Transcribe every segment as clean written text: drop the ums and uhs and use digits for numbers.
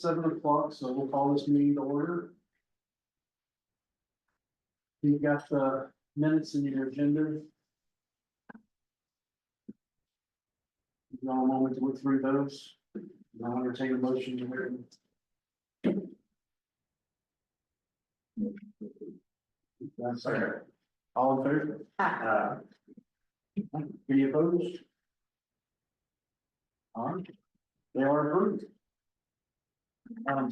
7 o'clock, so we'll call this meeting to order. You've got the minutes in your agenda. You've got a moment to look through those. I'll entertain a motion to hear. That's second. All in favor? Any opposed? All right, they are approved.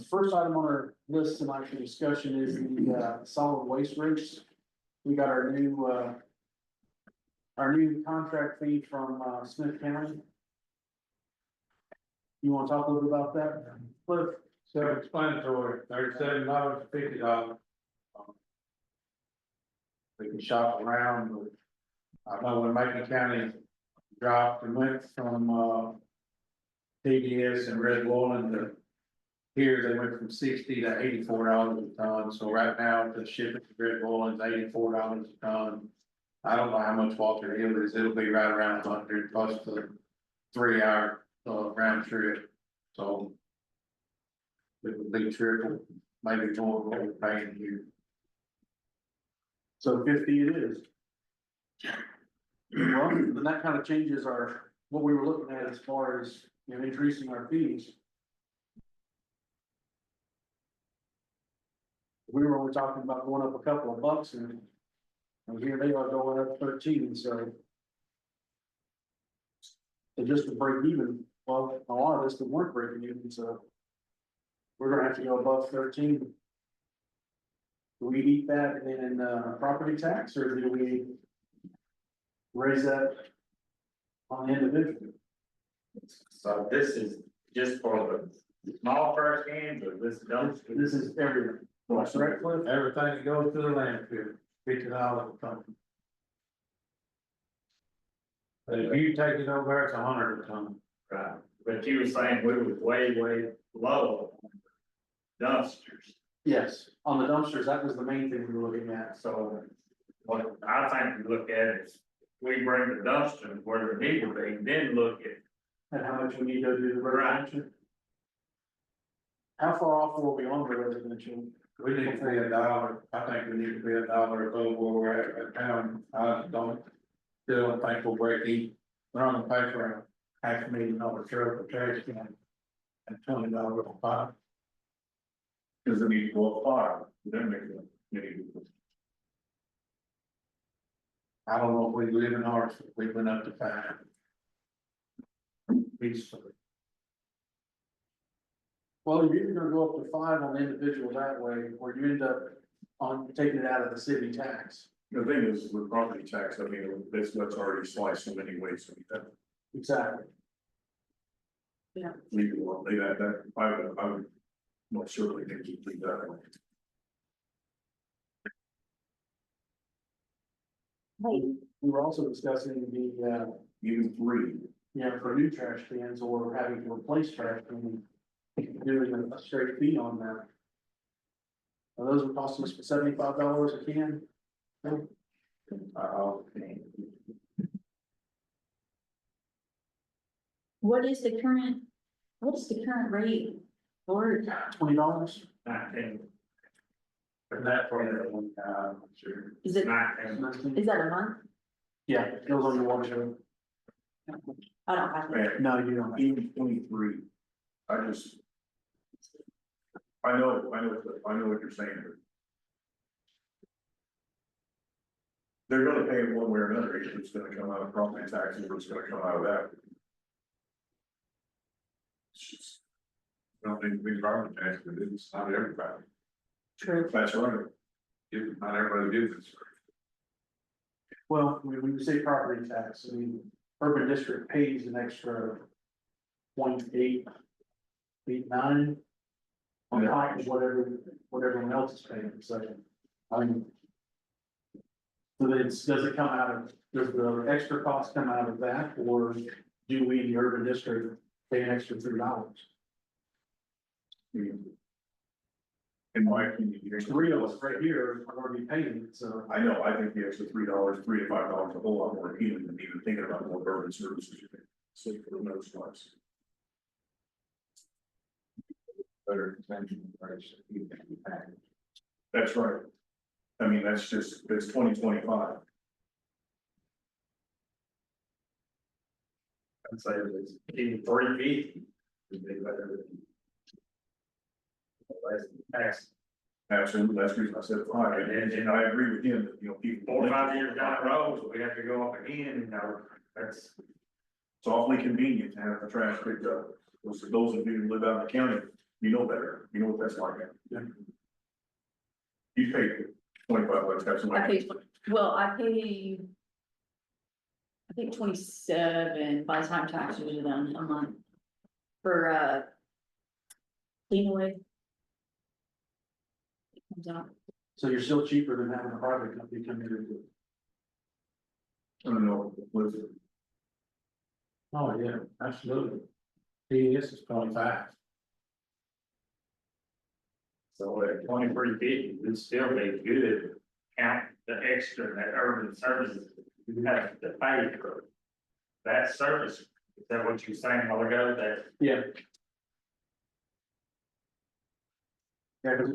First item on our list tonight for discussion is the solid waste rates. We got our new contract fee from Smith County. You want to talk a little bit about that, Cliff? Self-explanatory, $37, $50. We can shop around, but I know when Macon County dropped and went from TDS and Red Wallen to here, they went from $60 to $84 a ton. So right now, the shipment to Red Wallen is $84 a ton. I don't know how much Walter Hill is. It'll be right around 100 plus the 3-hour round trip. So it would be triple, maybe more than what we're paying here. So 50 it is. Well, then that kind of changes what we were looking at as far as, increasing our fees. We were only talking about going up a couple of bucks and here they are going up 13, so. Just to break even, well, a lot of us that weren't breaking even, so. We're gonna have to go above 13. Do we eat that in property tax, or do we raise that on the individual? So this is just for the small trash cans, or this dumpster? This is everything. That's right, Cliff? Everything that goes to the landfill, $50 a ton. But if you take it over, it's 100 a ton. Right, but you were saying we was way low on dumpsters. Yes, on the dumpsters, that was the main thing we were looking at, so. So what I think we look at is, we bring the dumpster where they need to be, then look at. And how much we need to do the residential? How far off will we on the residential? We need to pay $1. I think we need to pay $1 above where we're at right now. I still don't think we'll break even. We're on the pay for a $500,000 truck for trash can and $20 a pop. Does it need to go up 5? Then make it maybe. I don't know if we live in ours, if we went up to 5. Peacefully. Well, you're either gonna go up to 5 on the individual that way, or you end up on taking it out of the city tax. The thing is, with property tax, I mean, that's already sliced so many ways, so that Exactly. legal, well, that, I would most certainly think you'd leave that way. We were also discussing the, Even 3, for new trash cans or having to replace trash cans, doing a straight fee on that. Those would cost us $75 a can. What is the current rate for $20. 19, And that for that one, sure. is it, 19. is that a month? Yeah, it goes on your water bill. I don't have it. and No, you don't. even 23, I know what you're saying. They're gonna pay it one way or another, either it's gonna come out of property taxes, or it's gonna come out of that. It's just, I don't think we property tax, but it's not everybody. True. That's right. Not everybody gets it. Well, when you say property tax, I mean, urban district pays an extra 0.889 on top of whatever everyone else is paying, so, I mean. So then, does it come out of, does the extra cost come out of that, or do we in the urban district pay an extra $3? In my opinion, the extra 3 of us right here are already paying it, so. I know, I think the extra $3, $3 to $5 a whole lot more appealing than even thinking about what urban services you pay. So for the most parts. better extension price. That's right. I mean, that's 2025. I'd say it's even 350. would be better than- Less than tax. Absolutely, that's the reason I said five, and I agree with him, that, people. 4 or 5 years down the road, so we have to go up again, that's. It's awfully convenient to have the trash picked up, those of you who live out in the county, you know better, you know what that's like. Yeah. You pay $25, have I somebody. pay, well, I pay. I think 27 by the time taxes are done a month. For, clean away. It comes out. So you're still cheaper than having a private company come in and do it. I don't know, what is it? Oh, yeah, absolutely. TDS is 25. So at 2350, it'd still be good, count the extra that urban services, you have to pay for. That service, is that what you were saying a while ago, that Yeah. Yeah, because,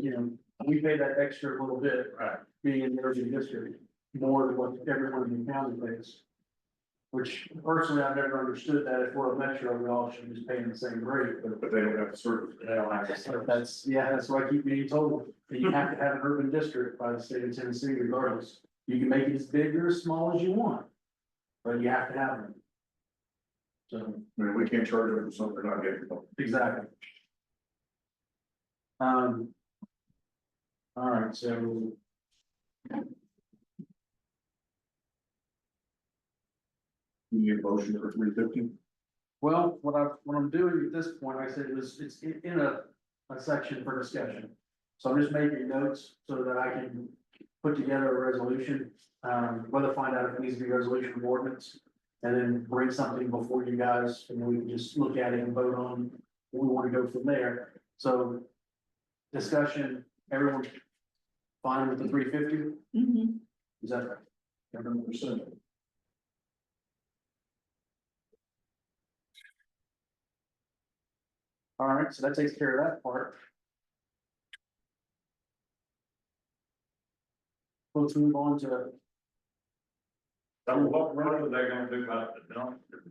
we pay that extra little bit, Right. being in the urban district, more than what everyone in the county pays. Which personally, I've never understood that if we're a metro, we all should just pay the same rate, But they don't have the service. they don't have to but serve? that's what I keep being told. That you have to have an urban district by the state of Tennessee regardless. You can make it as big or as small as you want. But you have to have them. So, I mean, we can't charge them for something they're not getting. exactly. All right, so You need a motion for 350. well, what I'm doing at this point, like I said, it's in a section for discussion. So I'm just making notes so that I can put together a resolution, whether find out if it needs to be resolution or ordinance. And then bring something before you guys, and we can just look at it and vote on where we want to go from there. So discussion, everyone fine with the 350? Mhm. Is that right? 100%. All right, so that takes care of that part. Let's move on to, So what are they gonna do about the dumpster?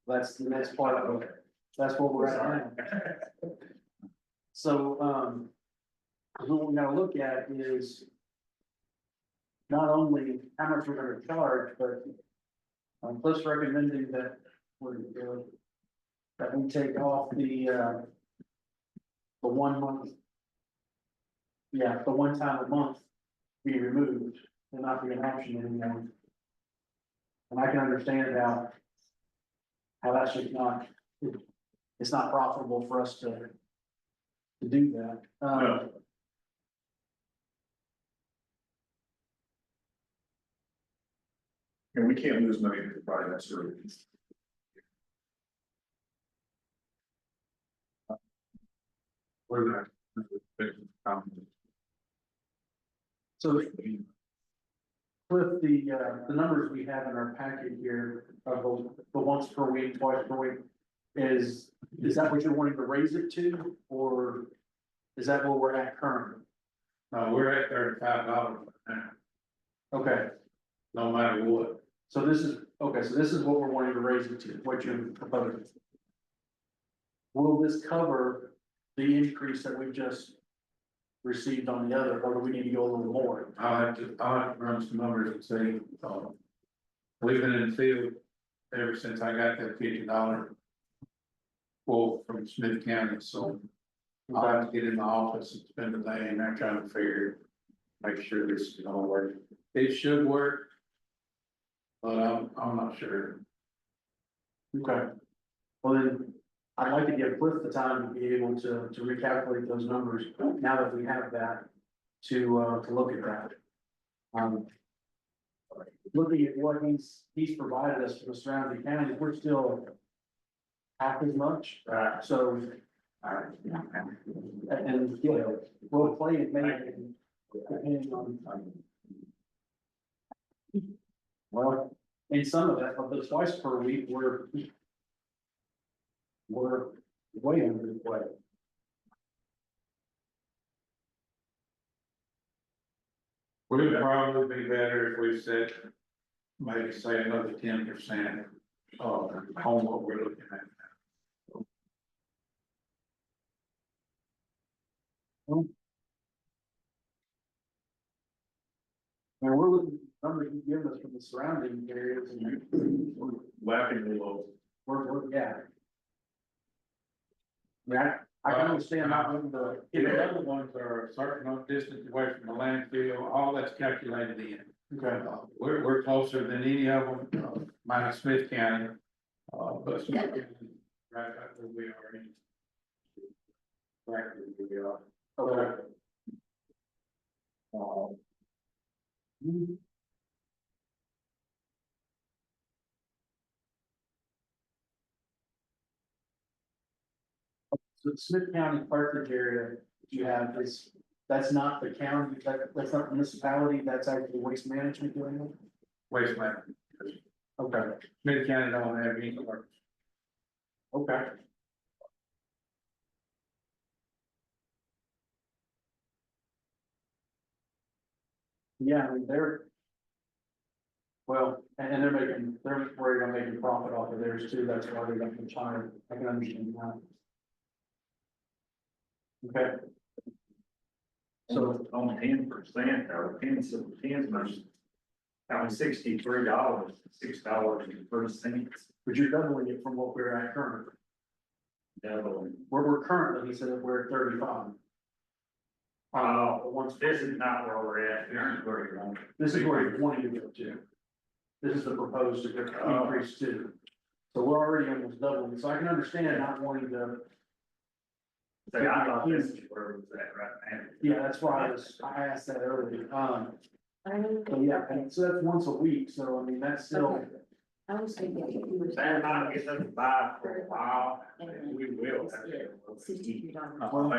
that's the next part of it. That's what we're at now. So, what we gotta look at is not only how much we're gonna charge, but Cliff's recommending that that we take off the 1 month. Yeah, the 1 time a month be removed and not be an option anymore. And I can understand how that's just not, it's not profitable for us to do that. No. And we can't lose money to provide that service. We're not. So with the numbers we have in our packet here, of the once per week, twice per week, is that what you're wanting to raise it to, or is that where we're at currently? We're at $35 now, Okay, no matter what. so this is what we're wanting to raise it to, what you're proposing. Will this cover the increase that we've just received on the other, or do we need to go a little more? I'll have to run some numbers and see, we've been in the field ever since I got that $50 quote from Smith County, so I'll have to get in the office and spend the day in there trying to figure, make sure this is gonna work. It should work, but I'm not sure. Okay. Well, then, I'd like to give Cliff the time to be able to recalculate those numbers, now that we have that, to look at that. Looking at what he's provided us from the surrounding counties, we're still half as much, Right. so. And, we'll play it maybe, depending on. Well, in some of that, but twice per week, we're way under the play. Would it probably be better if we said, maybe say another 10%, on what we're looking at? And we're looking, numbers you give us from the surrounding areas and Laughingly low. yeah. Yeah, I can understand not wanting to. The other ones are a certain enough distance away from the landfill, all that's calculated in. Okay. We're closer than any of them, minus Smith County. But Smith County, right where we are in. Right where we are. Okay. So the Smith County Carthage area you have is, that's not the county, that's not the municipality, that's actually waste management doing it? Waste management. Okay, Smith County don't have any work. okay. Yeah, I mean, well, and they're worried on making profit off of theirs too, that's why they're going to China, I can understand that. Okay. So, On 10%, or 10's much. That was $63, $6.03. but you're doubling it from what we're at currently, Double. where we're currently, he said that we're at 35. Once this is not where we're at, this is where you're going. This is where you're wanting to go to. This is the proposed increase to. So we're already almost doubling, so I can understand not wanting to, So I thought this is where it was at right now. yeah, that's why I asked that earlier, so yeah, and so that's once a week, so I mean, that's still. I was thinking if you were. That might get us by for a while, And and we will. have to. $63. Well,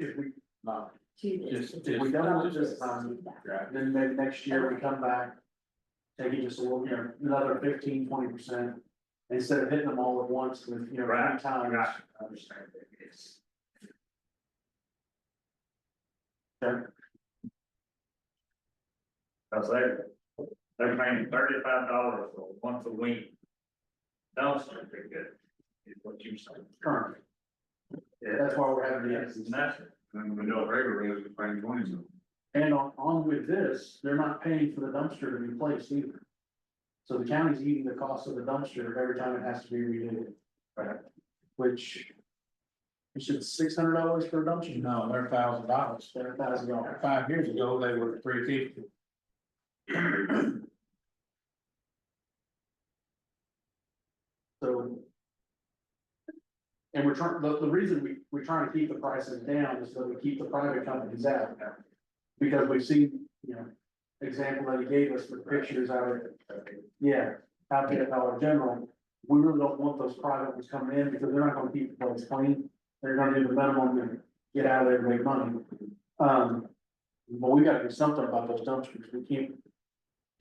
if we, No, To this. if we don't do it this time, right. then maybe next year we come back. Take it just a little, another 15-20%, instead of hitting them all at once with, Right, three times. right, I understand that, yes. Okay. I say, they're paying $35 for once a week. Dumpster pickup is what you're saying. Current, Yeah, that's why we're having the That's emphasis. nothing. And we know regular residents paying 20 something. And on with this, they're not paying for the dumpster to be placed either. So the county's eating the cost of the dumpster every time it has to be renewed. Right. Which. You should $600 for a dumpster? No, they're $1,000. They're $1,000. 5 years ago, they were $350. So. And we're trying, the reason we're trying to keep the prices down is so we keep the private companies out. Because we've seen, example that he gave us with pictures out of, out there at Dollar General. We really don't want those private ones coming in because they're not gonna keep the place clean. They're gonna do the minimum and get out of there and make money. But we gotta do something about those dumpsters. We can't,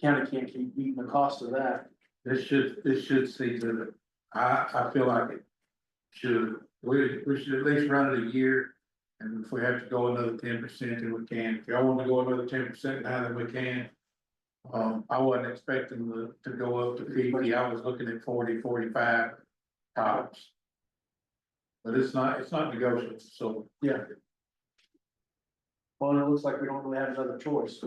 county can't keep eating the cost of that. This should see to it. I feel like it should, we should at least run it a year. And if we have to go another 10%, then we can. If y'all want to go another 10% now, then we can. I wasn't expecting to go up to 50. I was looking at 40, 45 tops. But it's not negotiable, so. Yeah. Well, and it looks like we don't really have another choice.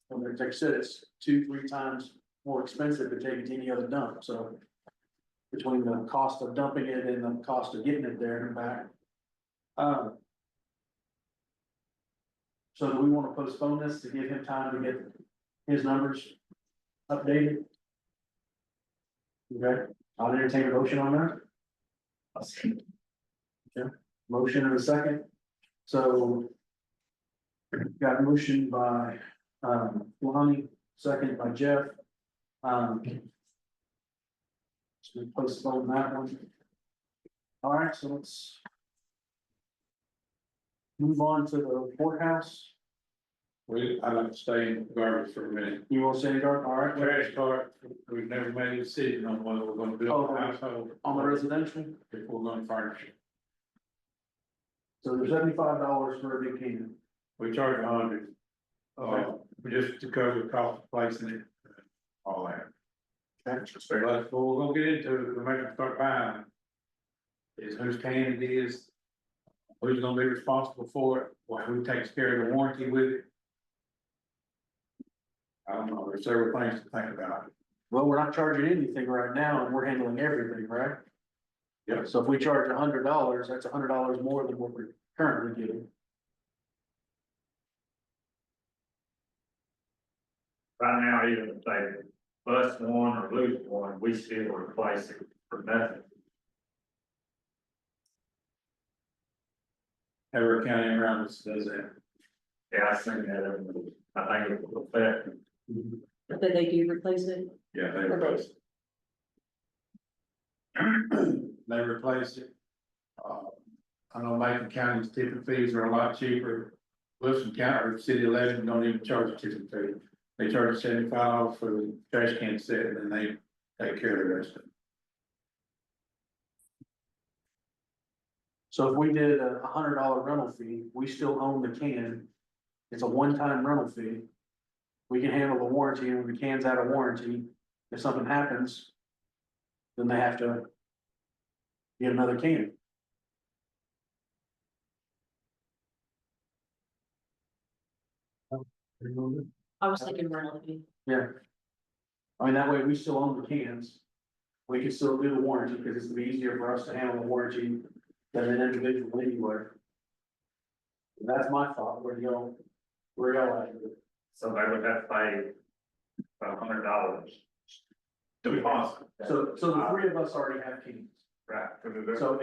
When like I said, it's 2-3 times more expensive to take it to any other dump, so. Between the cost of dumping it and the cost of getting it there and back. So do we want to postpone this to give him time to get his numbers updated? Okay, I'll entertain a motion on that. Okay, motion in a second. So. Got a motion by, Lonnie, second by Jeff. So we postpone that one. All right, so let's. Move on to the courthouse. I'd like to stay in garbage for a minute. You will say, all right, Trash cart, we've never made a decision on whether we're gonna build a household. on the residential, If we're gonna furnish it. so there's $75 for a big can. We charge 100. just to cover the cost of placing it, all that. That's fair. But what we're gonna get into, to make them start buying. Is whose can it is. Who's gonna be responsible for it, or who takes care of the warranty with it. I don't know, there's several things to think about. Well, we're not charging anything right now and we're handling everything, right? Yep. So if we charge $100, that's $100 more than what we're currently getting. Right now, even if they bust one or lose one, we still replace it for nothing. Every county around us does that. Yeah, I seen that, I think it will affect. That they do replace it. Yeah, they Or replace it. They replace it. I know Macon County's tipping fees are a lot cheaper. Wilson County or City of Lebanon don't even charge a tipping fee. They charge $75 for the trash can set and then they take care of the rest of it. So if we did a $100 rental fee, we still own the can. It's a one-time rental fee. We can handle the warranty, and when the can's out of warranty, if something happens, then they have to get another can. I was thinking rental fee. Yeah. I mean, that way we still own the cans. We can still do the warranty, because it's gonna be easier for us to handle the warranty than an individual anyway. That's my thought, where y'all at with it? So they would have to pay $100. Deposit. So the three of us already have cans. Right. So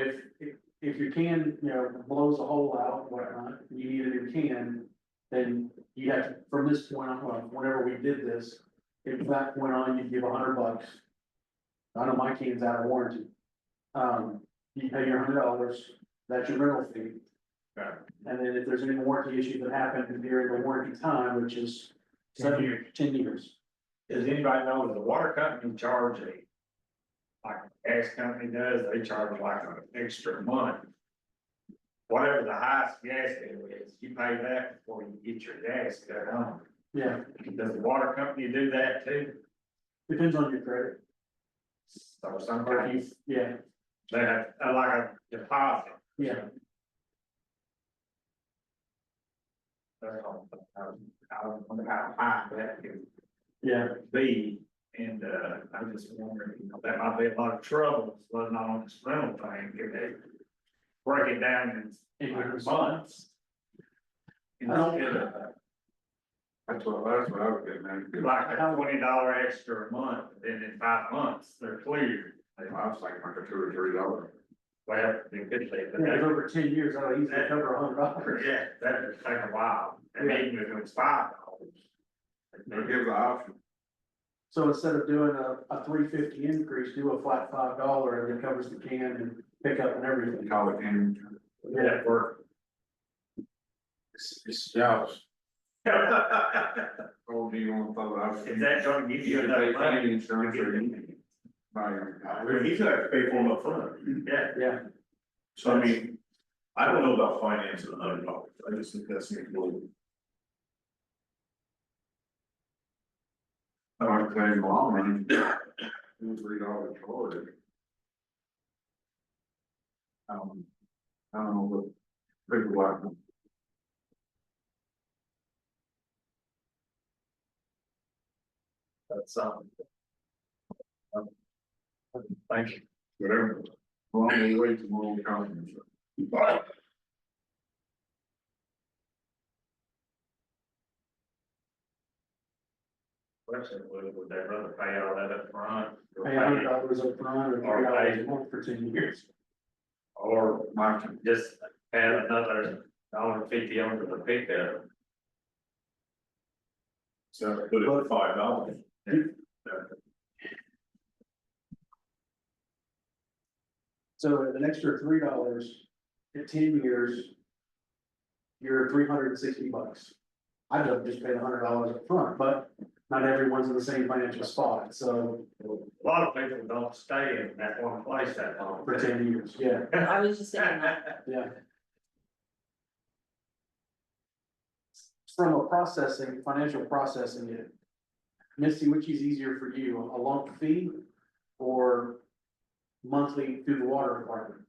if your can, blows a hole out, whatnot, you need a new can, then you have to, from this point on, well, whenever we did this, if that went on, you'd give $100. I know my can's out of warranty. You pay your $100, that's your rental fee. Right. And then if there's any warranty issues that happen during the warranty time, which is 10 years. 10 years. Does anybody know that the water company charge like gas company does, they charge like an extra month? Whatever the highest gas bill is, you pay that before you get your gas cut on. Yeah, Does the water company do that too? depends on your credit. Or Or if sometimes yeah, they have, like a deposit. yeah. I wonder how high that can Yeah, be, and, I'm just wondering, that might be a lot of trouble, letting on this rental thing, if they break it down in like months. Instead of, That's what I was getting at. like a $20 extra a month, then in 5 months, they're cleared. I was thinking like a $2 or $3. Well, it could be, but yeah, that, over 10 years, that'll easily cover $100. yeah, that would take a while, and Yeah. even if it was $5. They'll give the option. So instead of doing a $3.50 increase, do a flat $5 and it covers the can and pickup and everything. Call it in. Would that work? It's y'all's. Or do you want to throw it out? Is that gonna give you You can enough pay money? any insurance or you can buy your. He's gonna have to pay for them upfront. Yeah, Yeah, So I mean, I don't know about financing $100. I just think that's included. I like to say in the long run, $2 or $3 for it. I don't know what people like. that's something. Thank you. Whatever. Long way to more confidence. Question, would they rather pay all that up front? pay $100 up front or $3 a month for 10 years. Or just add another $1.50 onto the pickup? So put it at $5. So an extra $3 at 10 years, you're $360. I'd have just paid $100 up front, but not everyone's in the same financial spot, so A lot of people don't stay in that one place that long. for 10 years, yeah, I was just thinking that. yeah. from a processing, financial processing it. Misty, which is easier for you, a lump fee or monthly through the water department?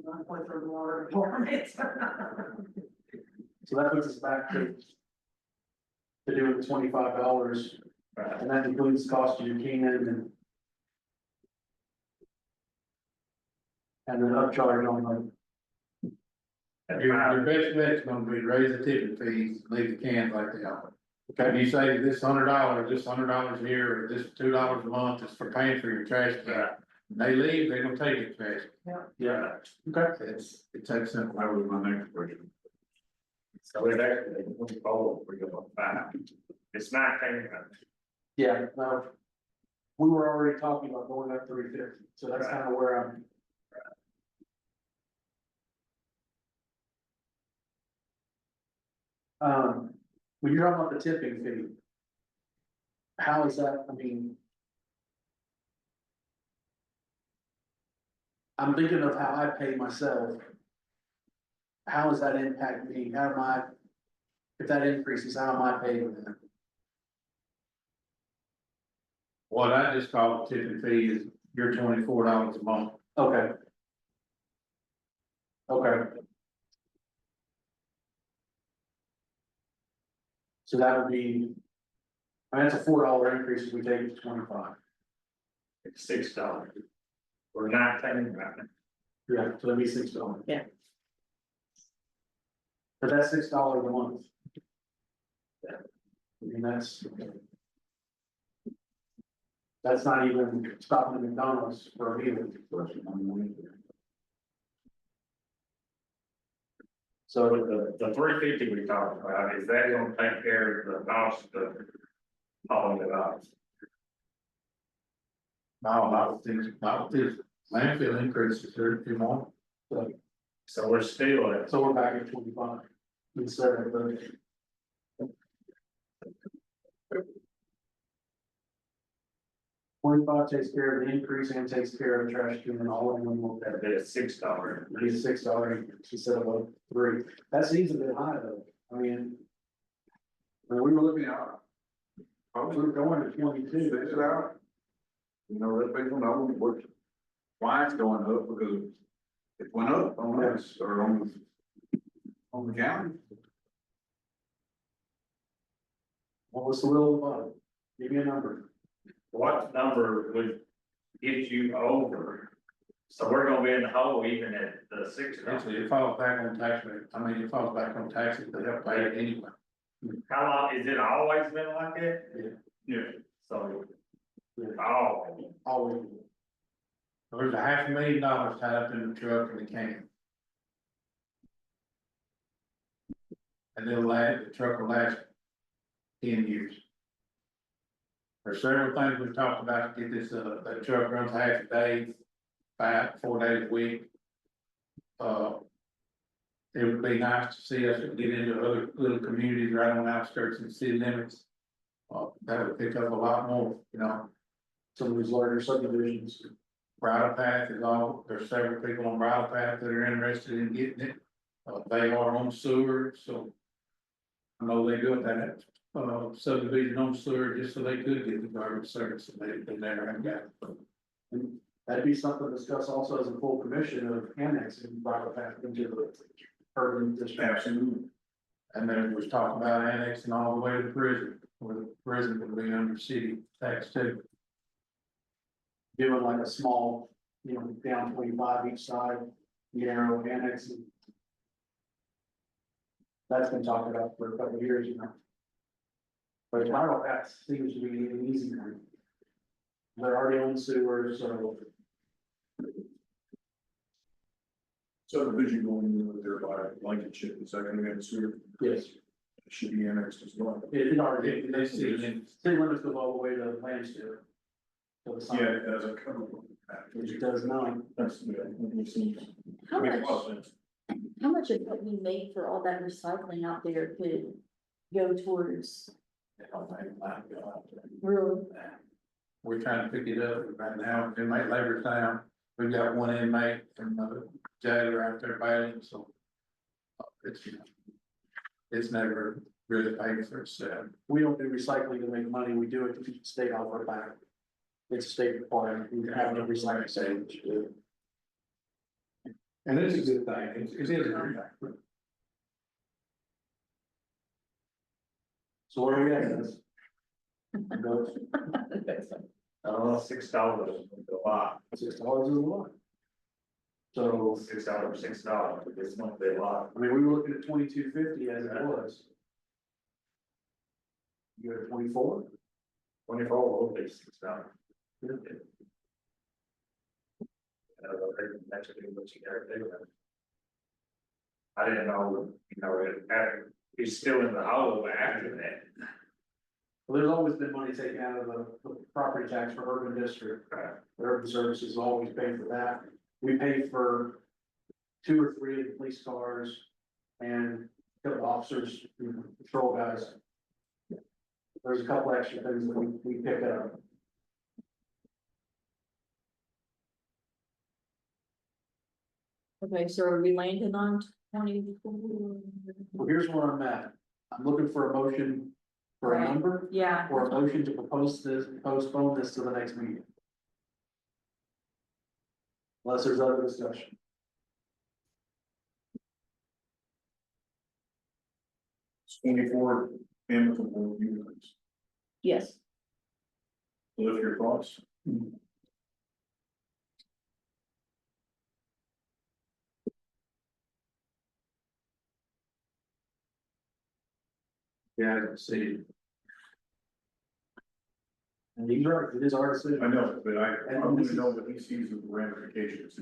Monthly for the water department. So that puts us back to doing the $25, and that includes cost of your can and then upcharge on Your best bet's gonna be raise the tipping fees, leave the cans like they are. Okay, you say this $100 here, or this $2 a month is for paying for your trash can. Right. They leave, they're gonna take it trash. Yeah, It's that simple. That was my next question. so it actually, 24, we're going 5. It's 19. Yeah, no. We were already talking about going up 350, so that's kind of where I'm. When you're talking about the tipping fee. How is that, I mean. I'm thinking of how I pay myself. How does that impact me? How am I, if that increases, how am I paying that? What I just call the tipping fee is your $24 a month. Okay. Okay. So that would be, I mean, that's a $4 increase if we take it to 25. It's $6. We're 19 right now. Yeah, so that'd be $6. Yeah. But that's $6 a month. I mean, that's not even stopping at McDonald's for a meal. So the 350 we talked about, is that gonna take care of the cost of hauling it out? No, not with this landfill increases, there if you want. So we're still at, So we're back at 25 instead of 30. $25 takes care of the increase and takes care of the trash can and all of them will at the $6. be $6 instead of a 3. That seems a bit high though. I mean. When we were looking at, we were going to 22. Fix it out. You know, let people know why it's going up, because it went up on us, or on the county. Well, what's the will above? Give me a number. What number would get you over? So we're gonna be in the hole even at the $6. It falls back on tax rate. I mean, it falls back on taxes, they have to pay it anyway. How long, is it always been like that? Yeah. So, Yeah. oh, Always. There's $500,000 tied up in the truck and the can. And the truck will last 10 years. There's several things we've talked about to get this, that truck runs half a day, 4 days a week. It would be nice to see us get into other little communities right on the outskirts and city limits. That would pick up a lot more, you know. Some of these larger subdivisions. Bridle Path is all, there's several people on Bridle Path that are interested in getting it. They are on sewer, so. I know they do it that, subdivision on sewer just so they could get the garbage service, and they never have got it. And that'd be something to discuss also as a full commission of annexing Bridle Path into the urban district. Absolutely. And then it was talking about annexing all the way to the prison, where the prison would be under city tax too. Doing like a small, down 25 each side, narrow annexing. That's been talked about for a couple of years, But Bridle Path seems to be an easy one. They're already on sewer, so. Subdivision going in there by Blankenship, is that gonna be in sewer? Yes, It should be annexed as well. it already, They see it in- city limits go all the way to Lansdale. To the side, Yeah, it does a cover. which does not. That's, yeah, that makes sense. How Makes a much, lot of sense. how much of what we make for all that recycling out there could go towards real? We're trying to pick it up right now, inmate labor's down, we've got one inmate from jailer out there battling, so. It's never really paying for itself. We don't do recycling to make money, we do it to keep the state off our back. It's a state requirement, we have no recycling stage. And it's a good thing, it is a good thing. So where are we at, guys? $6 is a lot. $6 is a lot. So, $6, this month they a lot. I mean, we were looking at $22.50 as it was. You at 24? 24 will be $6. What you gotta do. I didn't know, it's still in the hole after that. Well, there's always been money taken out of the property tax for urban district. The urban services always pay for that. We pay for 2 or 3 of the police cars and a couple officers, patrol guys. There's a couple extra things that we pick up. Okay, so are we landing on 24? Well, here's where I'm at. I'm looking for a motion for a Right. number Yeah, or a motion to postpone this to the next meeting. Unless there's other discussion. $24 amicable units. yes, Lift your thoughts. Yeah, see, And he's right, it is our I decision. know, but I want to know what he sees as the ramifications.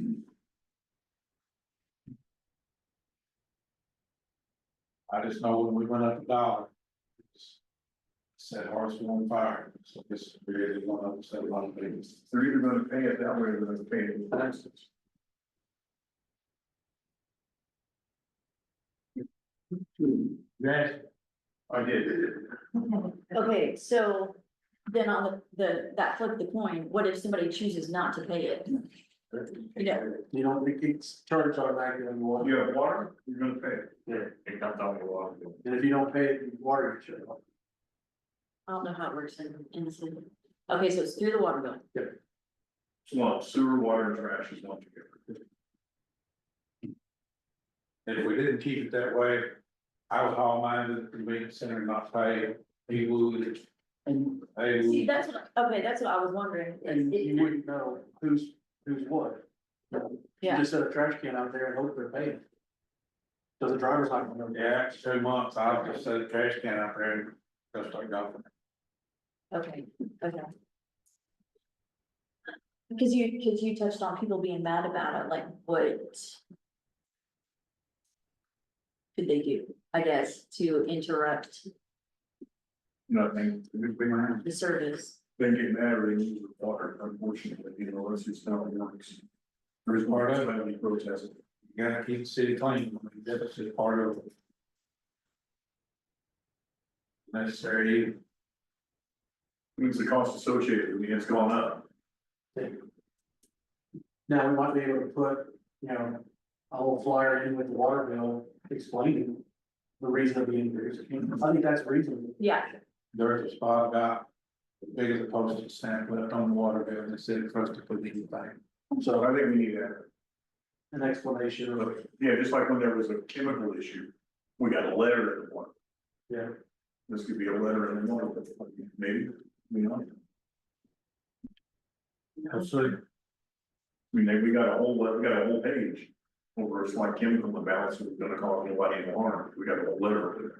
I just know when we went up $1. Set hearts on fire, so this really one of them said a lot of things. They're either gonna pay it that way or they're gonna pay it in taxes. Yes. I did. okay, so then on that flip the coin, what if somebody chooses not to pay it? Yeah. You know, we can charge automatically on the water. You have water, you're gonna pay it. It comes on the water. And if you don't pay it, water gets shut off. I don't know how it works in the city. Okay, so it's through the water bill. Well, sewer, water, and trash is not together. And if we didn't keep it that way, I would haul mine to the convenience center and not pay, he would, And, they See, would. that's what, okay, that's what I was wondering. and you wouldn't know who's what. You Yeah, just set a trash can out there and hope they're paying. So the driver's not gonna know. Yeah, it's 2 months, I'll just set a trash can out there and go start golfing. okay, okay. Because you touched on people being mad about it, like what could they do, I guess, to interrupt Nothing, they the service? get mad or they use the water, unfortunately, that's just how it works. There's part of it, any protest. You gotta keep the city clean, I mean, that's just part of it. Necessary, It's the cost associated, it's gone up. Now, we might be able to put, a little flyer in with the water bill explaining the reason of the increase. I think that's reasonable. Yeah, there's a spot about as big as a postage stamp left on the water bill, and they said for us to put anything. So I think we need that. An explanation of, Yeah, just like when there was a chemical issue, we got a letter in one. yeah, This could be a letter in one, maybe, you know, Absolutely. I mean, we got a whole page. Over it's like chemical imbalance is gonna cause nobody any harm, we got a whole letter of it.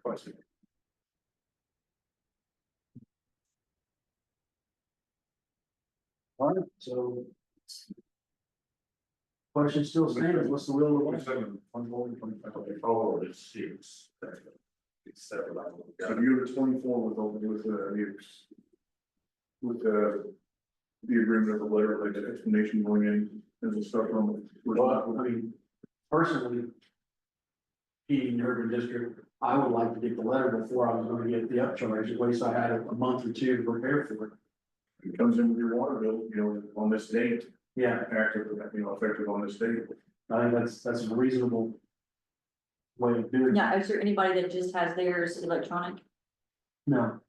all right, so. Question still stands, what's the will of the board? Oh, it's 6. It's 7. So you're the 24 with the agreement of the letter, like the explanation going in, and the stuff from. Well, I mean, personally. Being the urban district, I would like to get the letter before I was gonna get the upcharge, at least I had a month or 2 to prepare for it. It comes in with your water bill, on this date, Yeah, effective on this date. I think that's a reasonable. way of doing it. Yeah, is there anybody that just has theirs electronic? No.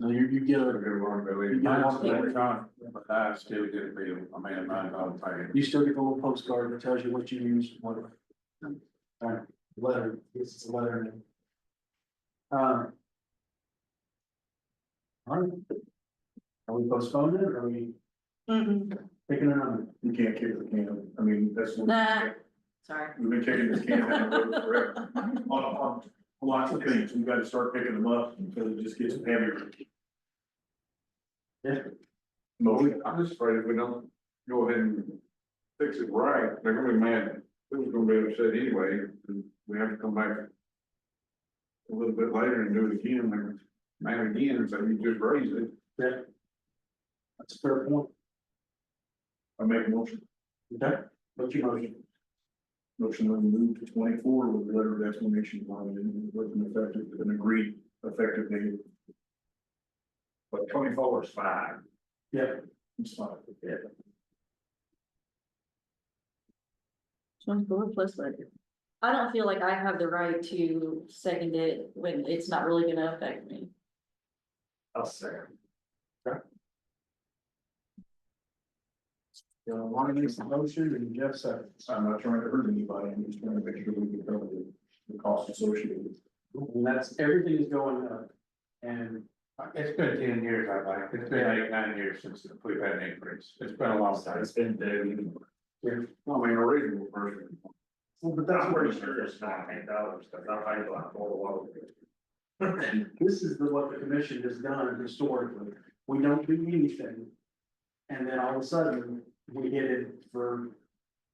No, you get a, Everyone go in. Mine's electronic, but I still get a bill, I mean, I'm paying. you still get the little postcard that tells you what you use, whatever. Alright, letter, this is a letter. Alright. Are we postponing it, or are we picking a number? You can't kick the can, I mean, that's, we've Nah, sorry. been kicking this can down the road forever. On lots of things, we gotta start picking them up because it just gets heavier. Yeah. Motion, I'm just afraid if we don't go ahead and fix it right, they're gonna be mad. Who's gonna be upset anyway, and we have to come back a little bit later and do it again, they're mad again, and say you just raised it. Yeah. That's a fair point. I make a motion, Okay, what's your motion? motion to move to 24 with a letter of explanation on it, and with an effective, an agreed effective date. But 24 is fine. Yeah, It's fine. Plus letter. I don't feel like I have the right to second it when it's not really gonna affect me. I'll say. Lonnie makes the motion and Jeff seconds. I'm not trying to hurt anybody, I'm just trying to make sure we can cover the cost associated with it. And that's, everything is going up. And It's been 10 years, I think, it's been 8, 9 years since we've had an increase, it's been a long time. It's been due. I mean, a reasonable person. well, but I'm that's pretty sure it's $19, because I paid a lot more water. this is what the commission has done historically. We don't do anything. And then all of a sudden, we get it for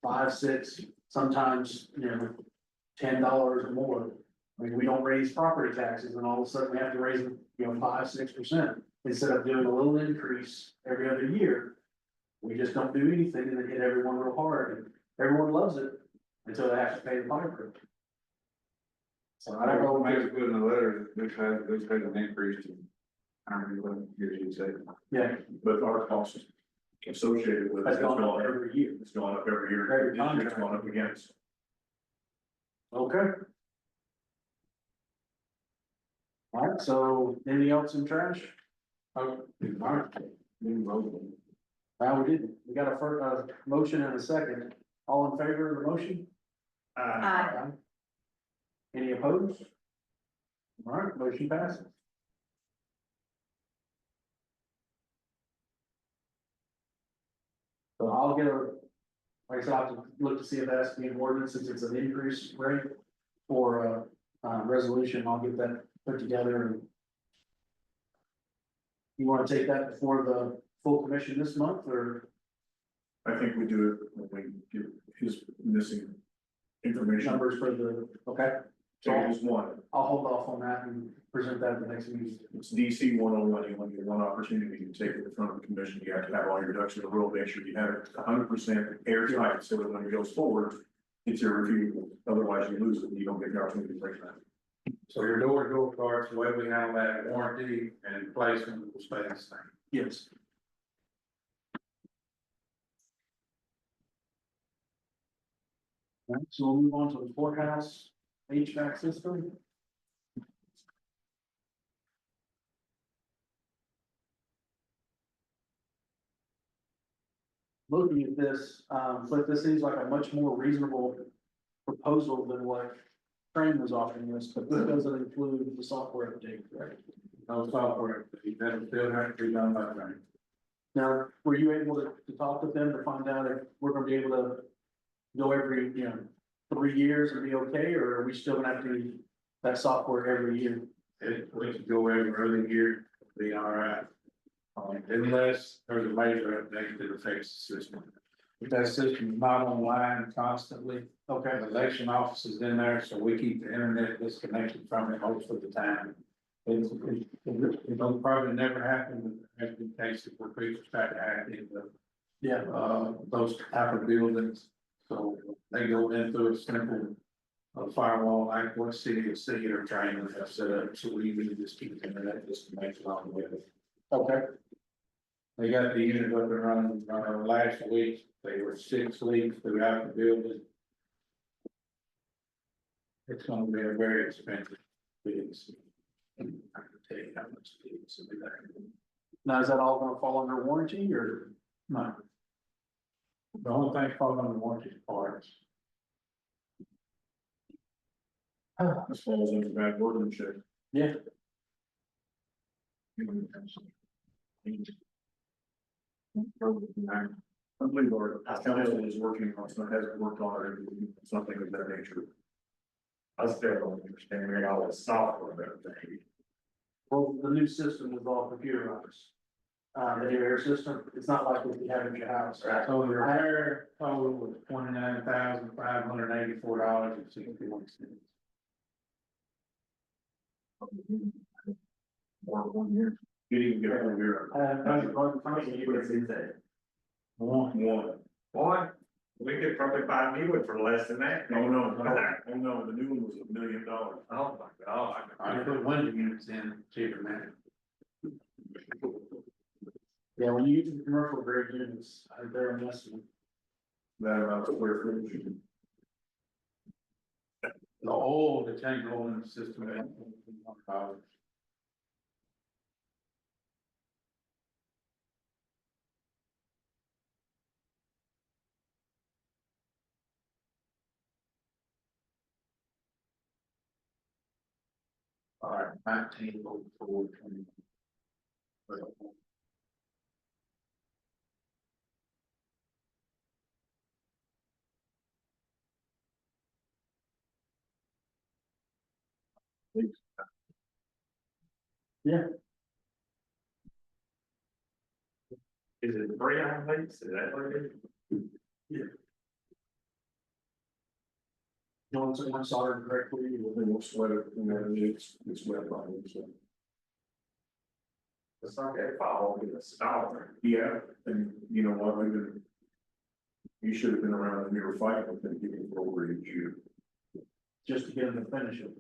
$5, $6, sometimes, $10 or more. I mean, we don't raise property taxes and all of a sudden we have to raise them, 5, 6%. Instead of doing a little increase every other year. We just don't do anything and then hit everyone real hard and everyone loves it until they have to pay the piper. So I don't know, maybe put in the letter, that this had an increase in how many years you say. Yeah, But our costs associated with it that's has gone up gone up, every year. it's gone up every year, Every this year's contract. gone up again. Okay. All right, so anything else in trash? Oh, all right. We didn't. We got a first, motion and a second. All in favor of the motion? Aye. Any opposed? All right, motion passes. So I'll get a, like I said, I'll have to look to see if that's the ordinance, since it's an increase rate for resolution, I'll get that put together and. You wanna take that before the full commission this month, or I think we do it when we get his missing information. numbers for the, okay? So there's one, I'll hold off on that and present that at the next meeting. it's DC 101, you only get one opportunity to take it in front of the commission, you have to have all your ducks in a row, make sure you have it 100% airtight, so that when it goes forward, it's irrefutable, otherwise you lose it, and you don't get the opportunity to break that. So your door-to-door cards, the way we handle that warranty and placement will stay the same. Yes. All right, so we'll move on to the courthouse HVAC system. Looking at this, but this seems like a much more reasonable proposal than what Crane was offering us, but this doesn't include the software update, correct? No software, that'll still have to be done by Frank. Now, were you able to talk with them to find out if we're gonna be able to go every, 3 years and be okay, or are we still gonna have to do that software every year? We can go every other year, be all right. Unless there's a major update that affects the system. If that system is not online constantly, Okay, the election office is in there, so we keep the internet disconnected from it most of the time. It'll probably never happen, but there has been cases where people try to hack into, yeah, those type of buildings. So they go into a simple firewall, like what city of city or training have set up, so we really just keep the internet disconnected along with it. okay, They got the unit up and running, last week, they were 6 leaks throughout the building. It's gonna be a very expensive fix. I can tell you how much it is. It'll be like- Now, is that all gonna fall under warranty or? No. The only thing falling under warranty is parts. This falls into bad workmanship. Yeah. I believe our council is working on, some hasn't worked on it, something of that nature. I still don't understand all the software and everything. Well, the new system is all computerized. The new air system, it's not like what you have in your house. So the repair total was $29,584.61. You didn't get over here. One. Boy, we could probably buy a new one for less than that. Oh, no, the new one was $1 million. Oh, my God. I put window units in cheaper than Yeah, when you use the commercial grade units, they're a mess. That amount of square footage. the oil, the change oil in the system. All right, 1904. Is it 3 on lease? Is that what it is? You want someone soldered correctly, They won't sweat it, and then it's wet by it, so. It's not that fall, it's a dollar. Yeah, and you know what, we've been. You should have been around when we were fighting with them people for over a year. just to get them to finish it.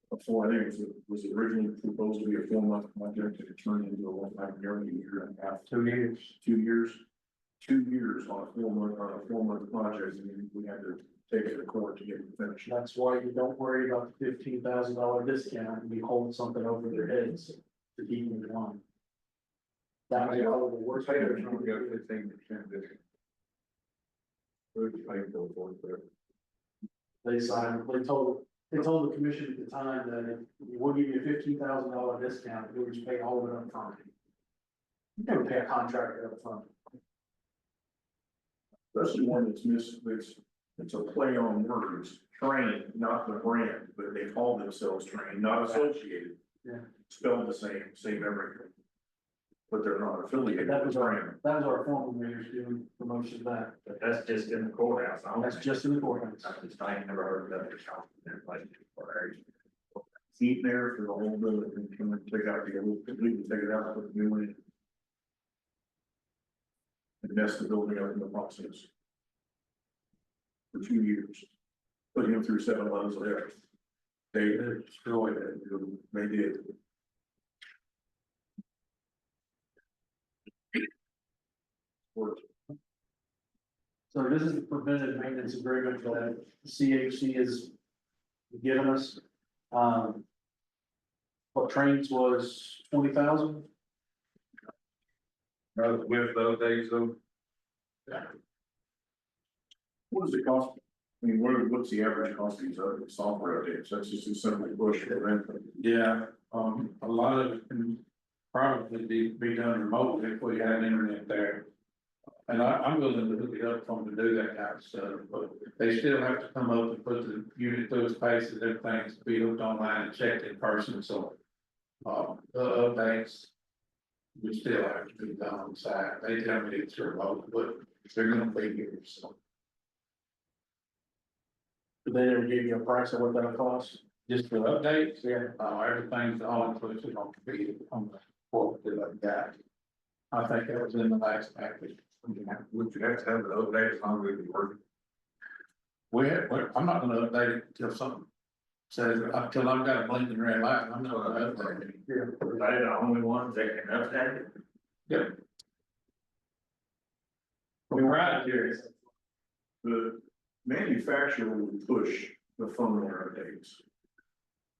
Before, I think was originally proposed to be a 4-month project, and it turned into a one-time nearly a year and a half. 2 years. 2 years. 2 years on a 4-month project, and we had to take it to court to get it finished. That's why you don't worry about the $15,000 discount and you hold something over their heads to keep them in line. That was all the worst. Say there's only got 15% discount. Who's paying for it there? They signed, they told the commission at the time that if we'll give you a $15,000 discount, you'll just pay all of it up front. You never pay a contractor up front. Especially one that's it's a play on words, Train, not the brand, but they call themselves Train, not associated. Yeah. Spelled the same everything. But they're not affiliated. That was with Train. our former mayor's doing promotion of that. But that's just in the courthouse. I don't That's think- just in the courthouse. I ain't never heard of that shop in their place before. Keep there for the whole building, and come and take out the old, completely take it out, put the new one in. And mess the building up in the process. For 2 years. Put him through 7 levels of there. They destroyed it, they did. Worked. So this is the preventive maintenance agreement that CHC has given us. What trains was 20,000? With those days though. What does it cost? I mean, what's the average cost of these other software updates? That's just a simple push for rent. Yeah, a lot of it can probably be done remotely if we had internet there. And I'm willing to hook it up for them to do that kind of stuff, but they still have to come up and put the unit through its paces, everything's to be hooked online and checked in person, so. The updates. We still have to be done on site, they tell me it's remote, but they're gonna be here, so. Did they ever give you a price of what that costs? Just for updates, Yeah. everything's all inclusive on the quote that I got. I think that was in the last package. Would you have to have the update as long as it works? I'm not gonna update it until something says, until I've got a blinking red light, I'm not gonna update it. Yeah. Are they the only ones that can update it? Yep. We're right here. The manufacturer would push the firmware updates.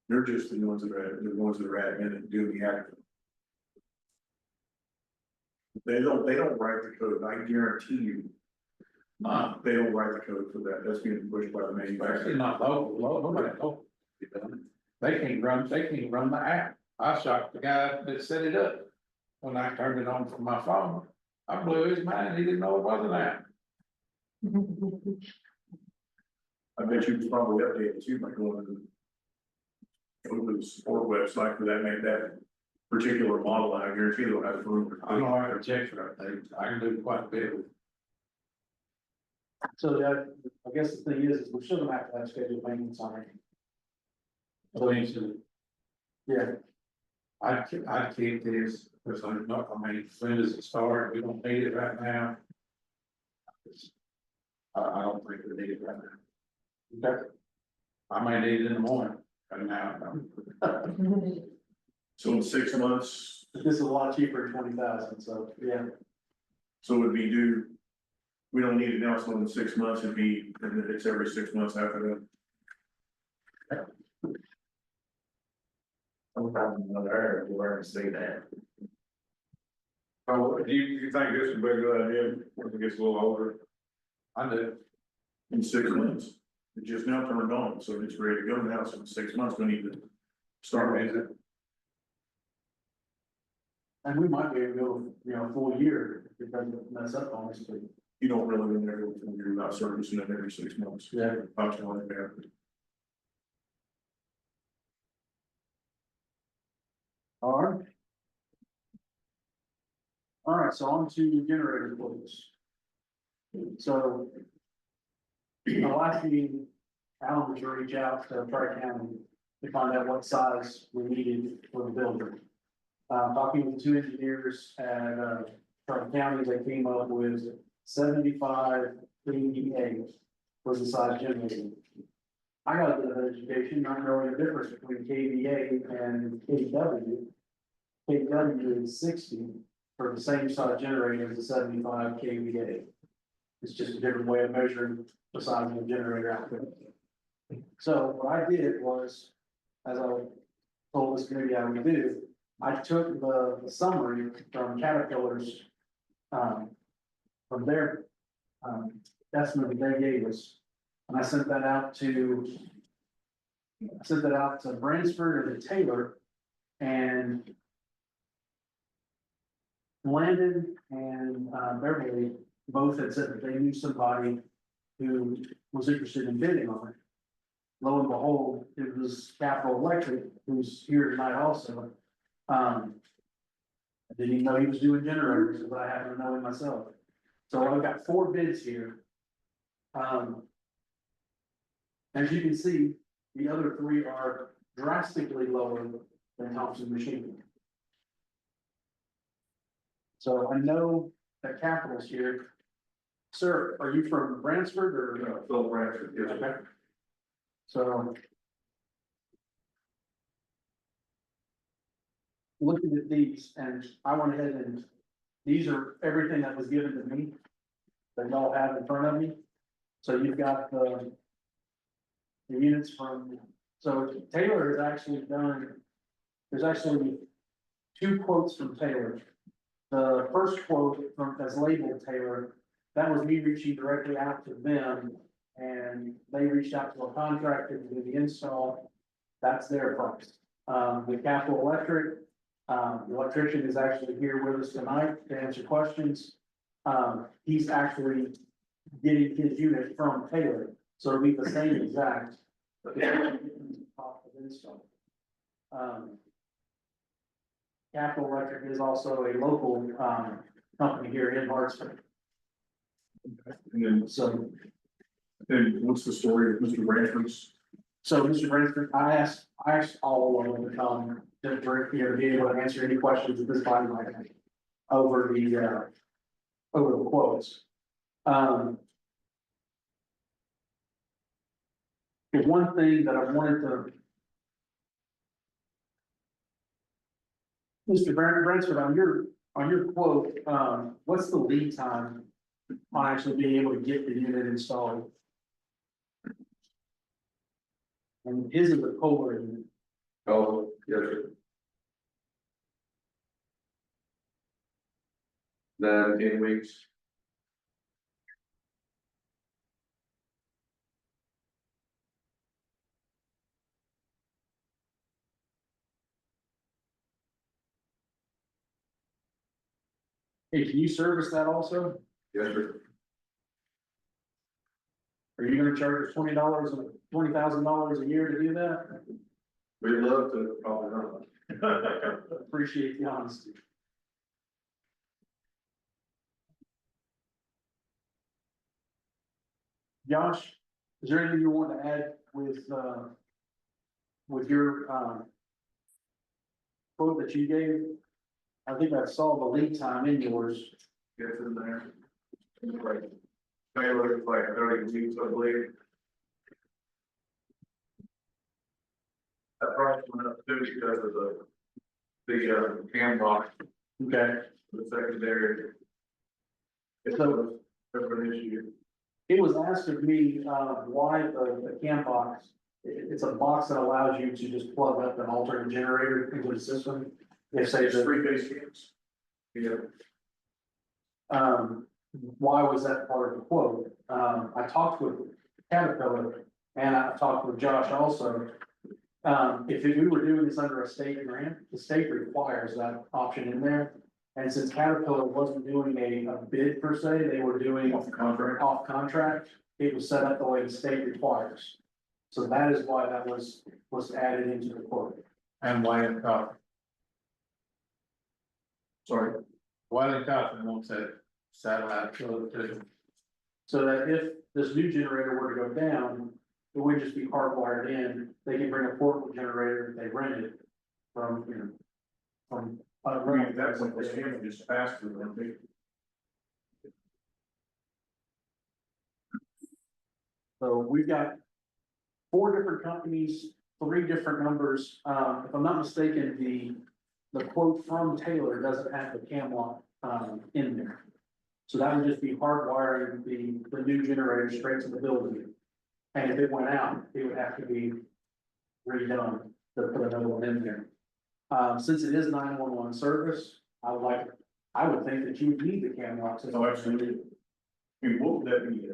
They're just the ones that are admin and do the active. They don't write the code, I guarantee you. They don't write the code for that, that's being pushed by the Especially manufacturer. not nobody local. They can't run the app. I shocked the guy that set it up. When I turned it on from my phone, I blew his mind, he didn't know it was an app. I bet you was probably updated too by going to. Go to the support website for that particular model, and I guarantee they'll have room. I know I can check for it, I can do quite a bit. So that, I guess the thing is we shouldn't have to have scheduled maintenance on it. So he said, Yeah, I'd keep this, because I'm not, I mean, as soon as it starts, we don't need it right now. I don't think we need it right now. Okay. I may need it in the morning, but now, So in 6 months, this is a lot cheaper than 20,000, so, yeah. so it'd be due. We don't need it now, so in 6 months, it'd be, and it's every 6 months after that. I'm probably not there, we're going to see that. Oh, you think this would be a good idea when it gets a little older? I do. In 6 months, it just now turned on, so it's ready to go now, so in 6 months, we need to start with it. And we might be able to go, a full year if it doesn't mess up on us, but. You don't really want to go from you're not servicing it every 6 months. Yeah. I'm telling you. All right. All right, so on to generator quotes. So. The last meeting, Alan was to reach out to Tri-County to find out what size we needed for the building. Talking with the two engineers at, Tri-County, they came up with 75 KVA was the size generator. I got a bit of education, not knowing the difference between KVA and KW. KW is 60 for the same size generator as the 75 KVA. It's just a different way of measuring the size of the generator output. So what I did was, as I told this committee I would do, I took the summary from Caterpillar's, from their, estimate that they gave us. And I sent that out to Bransford and to Taylor, and Landon and, Beverly both had said that they knew somebody who was interested in bidding on it. Lo and behold, it was Capital Electric, who's here tonight also. I didn't even know he was doing generators, but I happen to know him myself. So I've got 4 bids here. As you can see, the other 3 are drastically lower than Thompson Machine. So I know that Capital's here. Sir, are you from Bransford or? Phil Bradford, yes. Okay. So. Looking at these, and I went ahead and, these are everything that was given to me. That y'all have in front of me. So you've got the units from, so Taylor has actually done, there's actually 2 quotes from Taylor. The first quote from, that's labeled Taylor, that was me reaching directly out to them, and they reached out to a contractor to do the install. That's their price. The Capital Electric, the electrician is actually here with us tonight to answer questions. He's actually getting his unit from Taylor, so it'll be the same exact. But cost of install. Capital Electric is also a local, company here in Hartsville. And then, So, what's the story of Mr. Bradford's? so Mr. Bransford, I asked all of them to come, to, be able to answer any questions that this body might have over the quotes. The one thing that I wanted to. Mr. Bransford, on your quote, what's the lead time on actually being able to get the unit installed? And his is a Kohler unit. Oh, yes, sir. Then 10 weeks. Hey, can you service that also? Yes, sir. Are you gonna charge us $20,000 a year to do that? We'd love to, probably not. Appreciate the honesty. Josh, is there anything you want to add with your, quote that you gave? I think I saw the lead time in yours. Gets in there. Right. Taylor, it's like 30 weeks, I believe. That price went up too because of the cam box, Okay. the secondary. It's So- a different issue. It was asked of me, why the cam box, it's a box that allows you to just plug up an alternate generator into the system. If say It's that, 3-phase cams. Yeah. why was that part of the quote? I talked with Caterpillar and I talked with Josh also. If we were doing this under a state grant, the state requires that option in there. And since Caterpillar wasn't doing a bid per se, they were doing Off the contract. off contract, it was set up the way the state requires. So that is why that was added into the quote. And Wayland Coffin, Sorry. Wayland Coffin wants that satellite to too. So that if this new generator were to go down, it would just be hardwired in, they can bring a portable generator, they rent it from, you know, from. I mean, that's what this game just passed through, I think. So we've got 4 different companies, 3 different numbers. If I'm not mistaken, the quote from Taylor doesn't have the cam lock, in there. So that would just be hardwiring the new generator straight to the building. And if it went out, it would have to be redone to put another one in there. Since it is 911 service, I would think that you would need the cam lock system. No, absolutely. I mean, what would that be?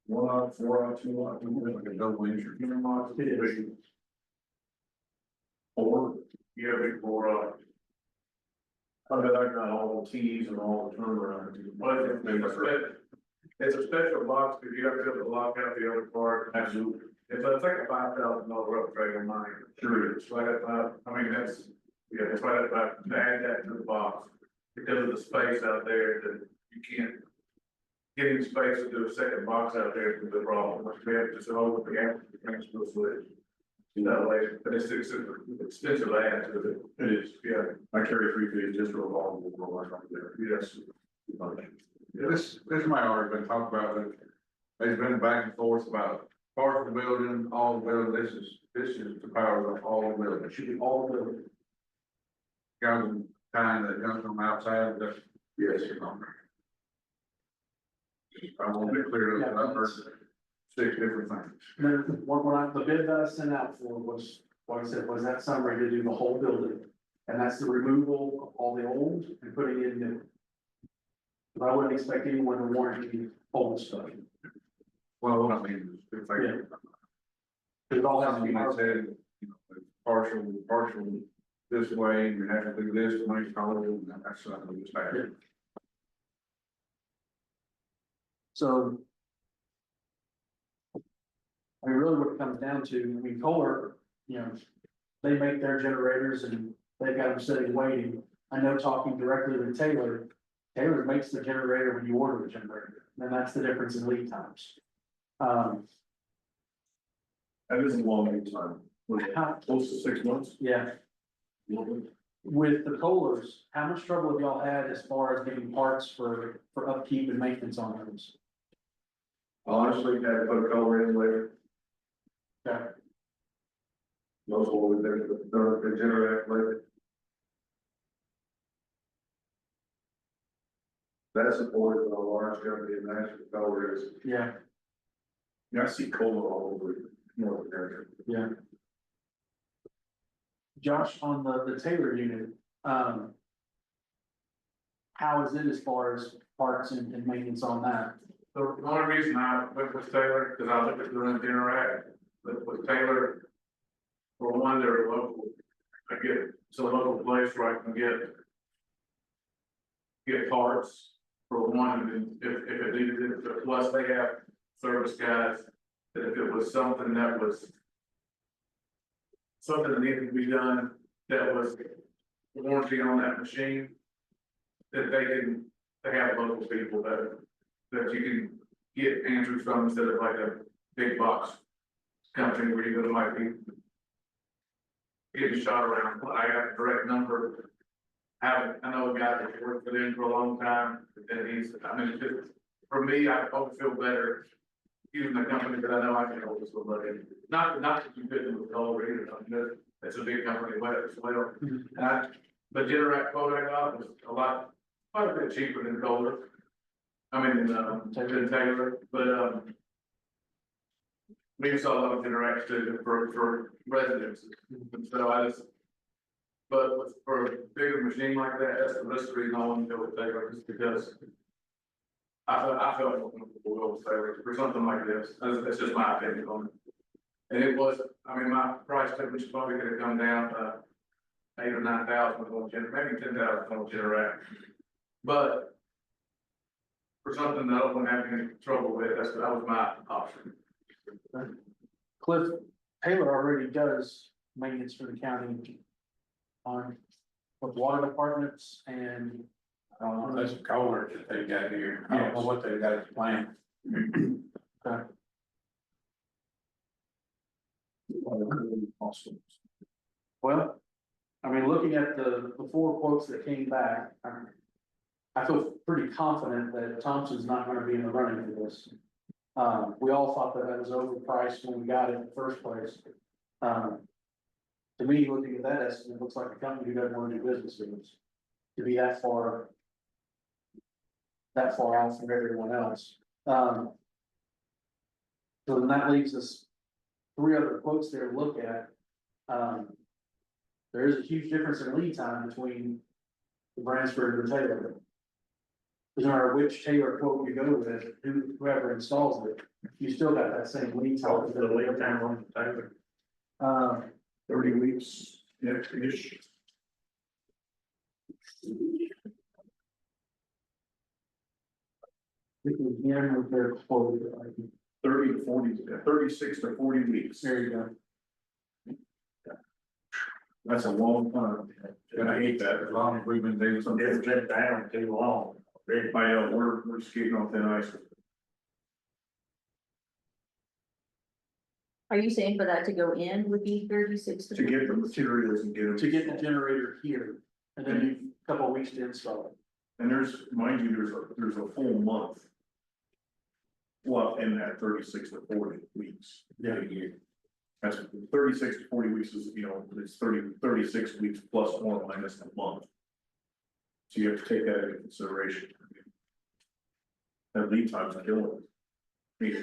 1 out, 4 out, 2 out, like a double entry. It is. 4, yeah, big 4 out. I bet I got all the T's and all the turnaround. But it's a special box, because you have to be able to lock out the other part. Absolutely. It's like a $5,000 upgrade on mine. Sure, it's right about, I mean, it's right about, to add that to the box. Because of the space out there that you can't. Getting space to do a second box out there is the problem, we have to just hold the amp, the transfer switch. That way, but it's expensive add to it. It is, yeah. I carry 3-phase just for a long, right there. Yes. This might already been talked about, but there's been back and forth about part of the building, all the building, this is the power of all the building. It should be all the, Got the time that comes from outside, that's, yes, you know. I want to clear it up, first 6 different things. the bid that I sent out for was, like I said, was that summary to do the whole building. And that's the removal of all the old and putting in new. But I wouldn't expect anyone to warranty old stuff. Well, what I mean, is if they. Yeah. It all has to be. Something that said, you know, partial this way, you have to do this to make color, and that's something that's bad. So. I mean, really what it comes down to, I mean, Kohler, you know, they make their generators and they've got them sitting waiting. I know talking directly with Taylor, Taylor makes the generator when you order the generator, and that's the difference in lead times. That is a long lead time. How- Close to 6 months. Yeah, with the Kohlers, how much trouble have y'all had as far as getting parts for upkeep and maintenance on those? Honestly, had to put a color in later. Okay. Most of what they're the generator later. That's supported by a large company, and that's what color is. Yeah, Yeah, I see cola all over it. more the merrier. Yeah. Josh, on the Taylor unit, how is it as far as parts and maintenance on that? The only reason I went with Taylor, because I looked at doing the Interact, but with Taylor, for one, they're local. I get, it's a local place where I can get parts for one, and if it needed it, plus they have service guys, that if it was something that was something that needed to be done, that was warranty on that machine, that they have local people that you can get answers from instead of like a big box company where you might be getting shot around. I got a direct number. I know a guy that's worked for them for a long time, and it's just, for me, I always feel better using a company that I know I can hold this with money. Not that you couldn't with Color either, I mean, that's a big company, but as well. And the Generac quote I got was quite a bit cheaper than Kohler. I mean, than Taylor, but, we saw a lot of Generac too for residences, and so but for a bigger machine like that's the reason I want to go with Taylor, just because I felt more comfortable with Taylor for something like this. That's just my opinion on it. And it was, I mean, my price tag was probably gonna come down to 8,000 or 9,000 on maybe 10,000 on Generac. But for something that I wouldn't have any trouble with, that was my option. Cliff, Taylor already does maintenance for the county on with water departments and. That's a Kohler that they got here. I don't know what they got as planned. Okay. Awesome. Well, I mean, looking at the four quotes that came back, I feel pretty confident that Thompson's not gonna be in the running for this. We all thought that was overpriced when we got it in the first place. To me, looking at that estimate, it looks like a company who doesn't want to do business with us. To be that far out from everyone else. So then that leaves us three other quotes there to look at. There is a huge difference in lead time between the Bransford and the Taylor. No matter which Taylor quote you go with, whoever installs it, you still got that same lead time. What's the lead time on the Taylor? 30 weeks, yeah, ish. Again, with their quote, 30 to 40, 36 to 40 weeks. there you go. That's a long time, and I hate that, as long as we've been doing something. It's been down too long. I know, we're skating on thin ice. Are you saying for that to go in would be 36 To get the materials and get them. To get the generator here, and then a couple of weeks to install it. And mind you, there's a full month. Well, in that 36 to 40 weeks. Yeah. That's 36 to 40 weeks is, it's 36 weeks plus or minus a month. So you have to take that into consideration. That lead time's killing me.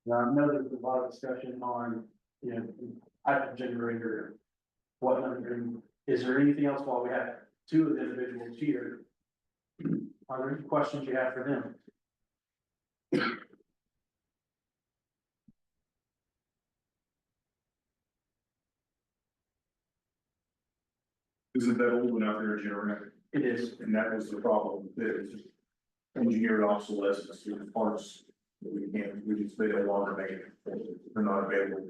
Now, I know there's a lot of discussion on, type of generator. And whatnot, and is there anything else while we have two of the individuals here? Are there any questions you have for them? Isn't that old one out there, Jeremy? It is. And that was the problem, that it was just engineered obsolescence, parts that they no longer make it, they're not available.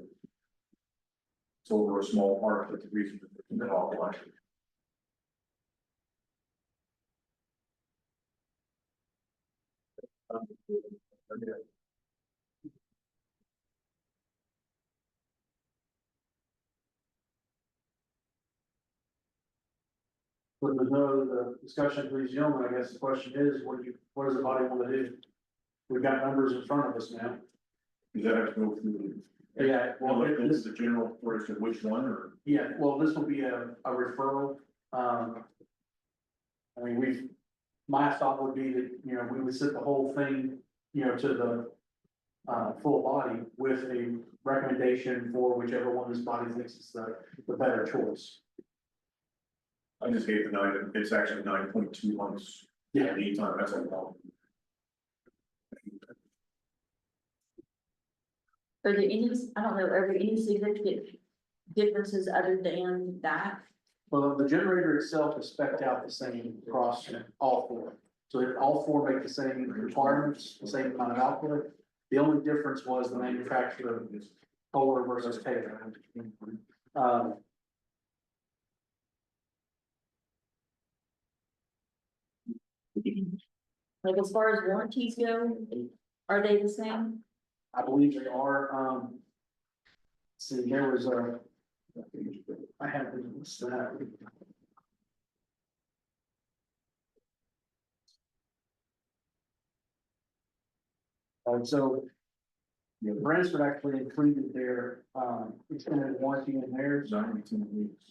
It's over a small part, but the reason that all like. With the discussion for these gentlemen, I guess the question is, what does the body want to do? We've got numbers in front of us now. Does that have to go through? Yeah, well, Well, this, this is the general, or is it which one, or? yeah, well, this will be a referral, I mean, my thought would be that, you know, we would set the whole thing, you know, to the. Full body with a recommendation for whichever one this body thinks is the better choice. I just gave the nine, it's actually 9.2 months. Yeah. Lead time, that's all. Are there any, I don't know, are there any significant differences other than that? Well, the generator itself is spec'd out the same across all four. So all four make the same requirements, the same amount of output. The only difference was the manufacturer of this Kohler versus Taylor. Like as far as warranties go, are they the same? I believe they are, see, there was I have this, so. Yeah, Bransford actually included their, extended warranty in theirs. 19 weeks.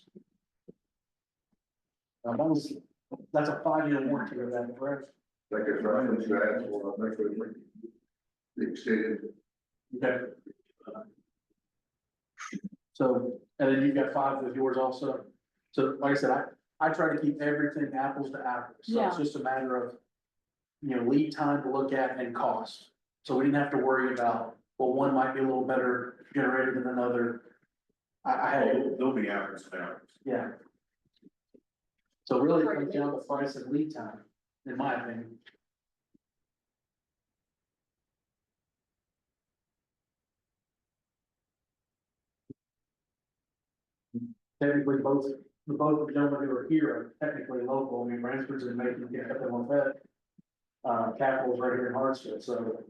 That's a 5-year warranty of that, correct? Like it's right, it's that, well, I think we extended. Okay. So, and then you've got 5 with yours also. So like I said, I try to keep everything apples to apples. So it's Yeah. just a matter of, you know, lead time to look at and cost. So we didn't have to worry about, well, one might be a little better generator than another. I had, They'll be apples and apples. yeah. So really it comes down to price and lead time, in my opinion. Technically, both the gentlemen who are here are technically local. I mean, Bransford's in Macon, get up on that. Capital's right here in Hartsville, so.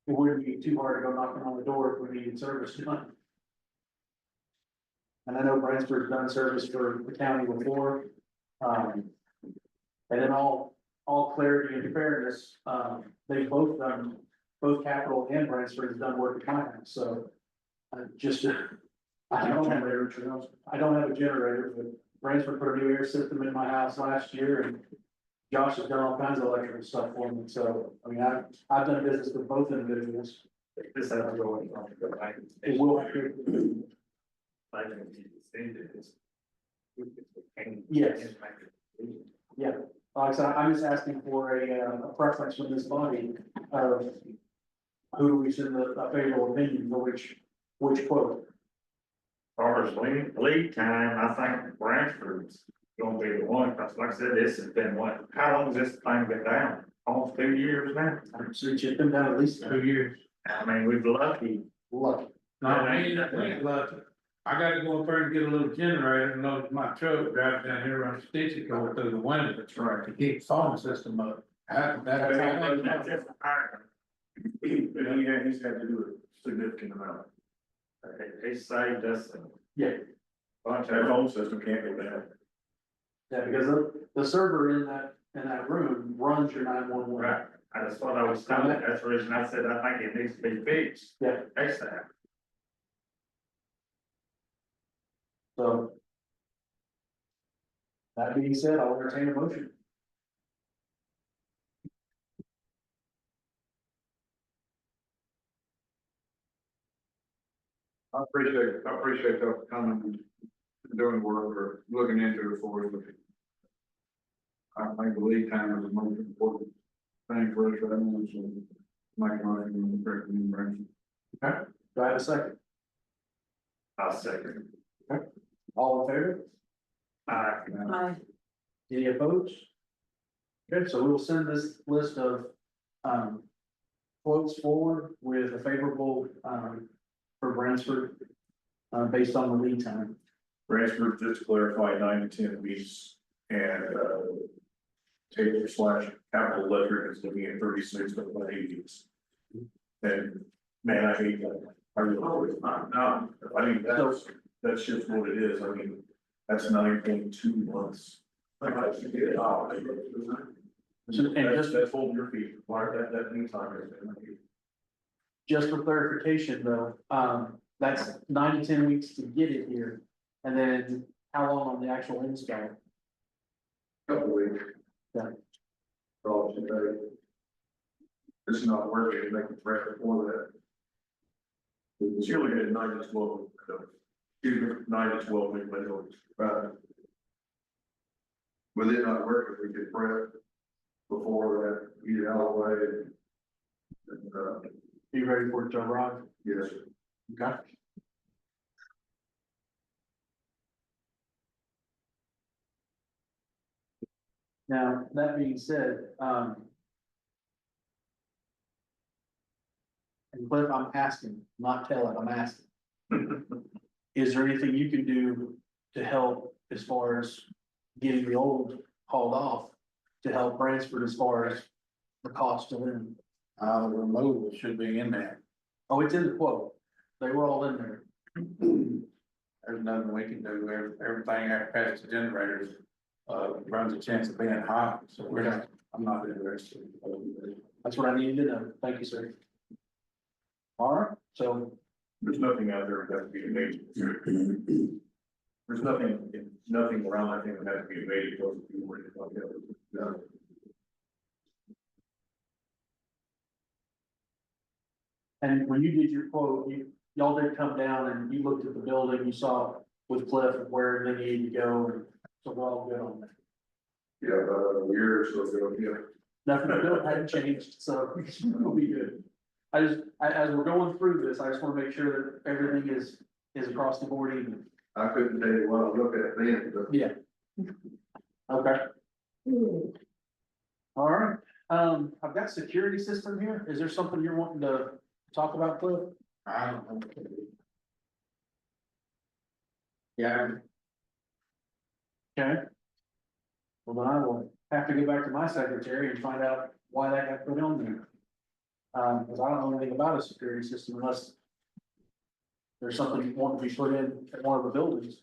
It wouldn't be too hard to go knocking on the door if we needed service done. And I know Bransford's done service for the county before. And then all clarity and fairness, they've both done, both Capital and Bransford has done work at my house, so. I don't have a generator, but Bransford put a new air system in my house last year and Josh has done all kinds of electrical stuff for me, so, I mean, I've done business with both individuals. This has to go in on the back. It will, I can see this. Yes. yeah, like I said, I'm just asking for a preference from this body of who do we send a favorable opinion for which quote. As far as lead time, I think Branchford's gonna be the one, because like I said, this has been what, how long has this thing been down? Almost 2 years now. So it's just been down at least 2 years. I mean, we've lucky. Lucky. No, we ain't lucky. I gotta go up there and get a little generator and load my truck, drive down here around Stitchy, go through the window, that's right, to keep the phone system up. That's just hard. He's had to do a significant amount. It saved us a Yeah, bunch That of. phone system can't go down. yeah, because the server in that room runs your 911. Right, that's what I was telling, that's the reason I said I think it needs to be fixed. Yeah. ASAP. So. That being said, I'll entertain a motion. I appreciate y'all coming and doing the work or looking into it for us. I think the lead time is the most important thing for us right now, so make a motion on the correct information. Do I have a second? I'll second. All in favor? Any opposed? Okay, so we will send this list of, quotes forward with a favorable, for Bransford, based on the lead time. Branchford, just to clarify, 9 to 10 weeks, and, Taylor / Capital Electric is looking at 36 to 8 weeks. And, man, I hate that, I really, no, I mean, that's just what it is, I mean, That's 9.2 months. That's hold your feet, mark that means time. Just for clarification though, that's 9 to 10 weeks to get it here. And then how long on the actual install? Couple weeks. Yeah. Probably today. It's not working, you make the threat before that. It's usually at 9 to 12, excuse me, 9 to 12 week window. Right. Will it not work if we get prep before that, get it out of the way? And, Be ready for it to arrive? yes, Okay. Now, that being said, and Cliff, I'm asking, not telling, I'm asking. Is there anything you can do to help as far as getting the old hauled off? To help Bransford as far as the cost of them? The removal should be in there. Oh, it's in the quote. They were all in there. There's nothing we can do. Everything after past the generators, runs a chance of being hot, so I'm not interested. That's what I needed to know. Thank you, sir. All right, so there's nothing out there that has to be made. There's nothing around that thing that has to be made, because if you were to talk about it. and when you did your quote, y'all did come down and you looked at the building, you saw with Cliff where they needed to go, and so we're all good on that. Yeah, about a year or so ago, yeah. Nothing, the building hadn't changed, so we'll be good. As we're going through this, I just wanna make sure that everything is across the board even. I couldn't tell you what I look at then, but Yeah. Okay. All right, I've got security system here. Is there something you're wanting to talk about, Cliff? I don't know. Yeah, Okay. Well, then I will have to go back to my secretary and find out why that got put on there. Cause I don't know anything about a security system unless there's something you want to be put in at one of the buildings.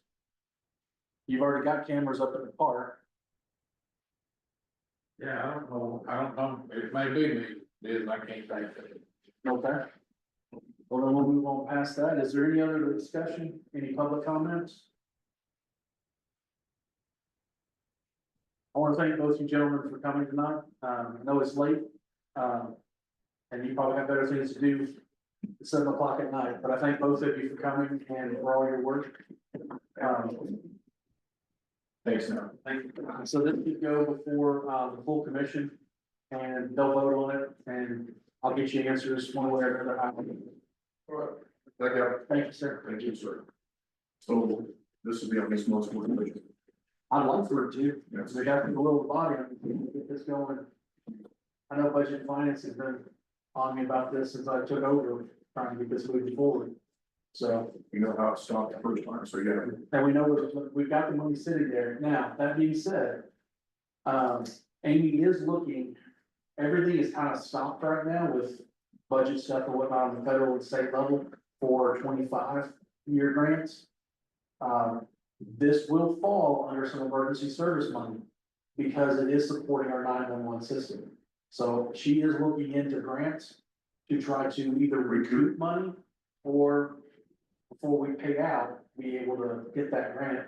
You've already got cameras up at the park. yeah, I don't know, it may be me, it is, I can't think of it. Okay. Well, then we'll move on past that. Is there any other discussion? Any public comments? I want to thank both you gentlemen for coming tonight. I know it's late. And you probably have better things to do at 7 o'clock at night, but I thank both of you for coming and for all your work. thanks now. Thank you. So this could go before, the full commission and they'll vote on it and I'll get you answers one way or another. Thank you. Thank you, sir. Thank you, sir. So this will be on this month's board meeting. I'd like for it to. Yes. We got to go the body, get this going. I know budget and finance has been on me about this since I took over, trying to get this moving forward. So, You know how it stopped the first time, so yeah. and we know we've got the money sitting there. Now, that being said, Amy is looking, everything is kind of stopped right now with budget stuff and whatnot on the federal and state level for 25-year grants. This will fall under some emergency service money because it is supporting our 911 system. So she is looking into grants to try to either recoup money or before we pay out, be able to get that grant.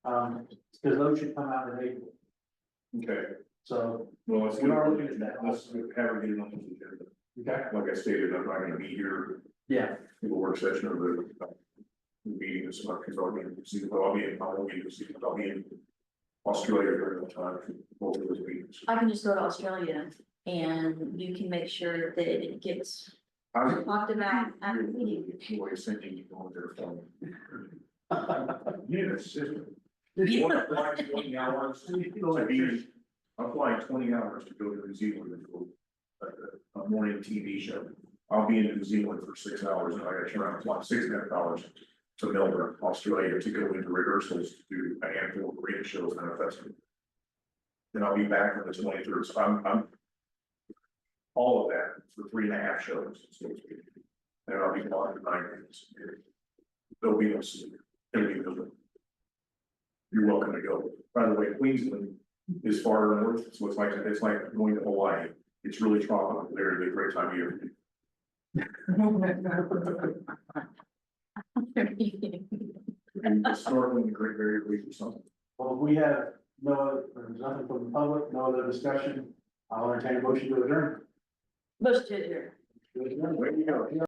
Because those should come out in April. Okay, So, well, let's. We are looking at that. Let's have her get it on the agenda. okay, Like I stated, I'm not gonna be here yeah, in the work session of the meeting this month, because I'll be in, I'll be in Australia during that time for both of those meetings. I can just go to Australia and you can make sure that it gets I'm. talked about at the meeting. Boy, sending you on their phone. Yes. I'm flying 20 hours to be, I'm flying 20 hours to go to New Zealand and go a morning TV show. I'll be in New Zealand for 6 hours and I got to turn around and fly 6.5 hours to Melbourne, Australia to go into rehearsals to do a handful of radio shows and a festival. Then I'll be back on the 23rd. So I'm all of that for 3.5 shows, so to speak. And I'll be gone for 9 days. There'll be no sleep. There'll be no. you're welcome to go. By the way, Queensland is far north, so it's like going to Hawaii. It's really tropical there, it'd be a great time of year. And snorkeling, the Great Barrier Reef or something. Well, if we have there's nothing from the public, no other discussion, I'll entertain a motion to adjourn. Motion to adjourn. There you go.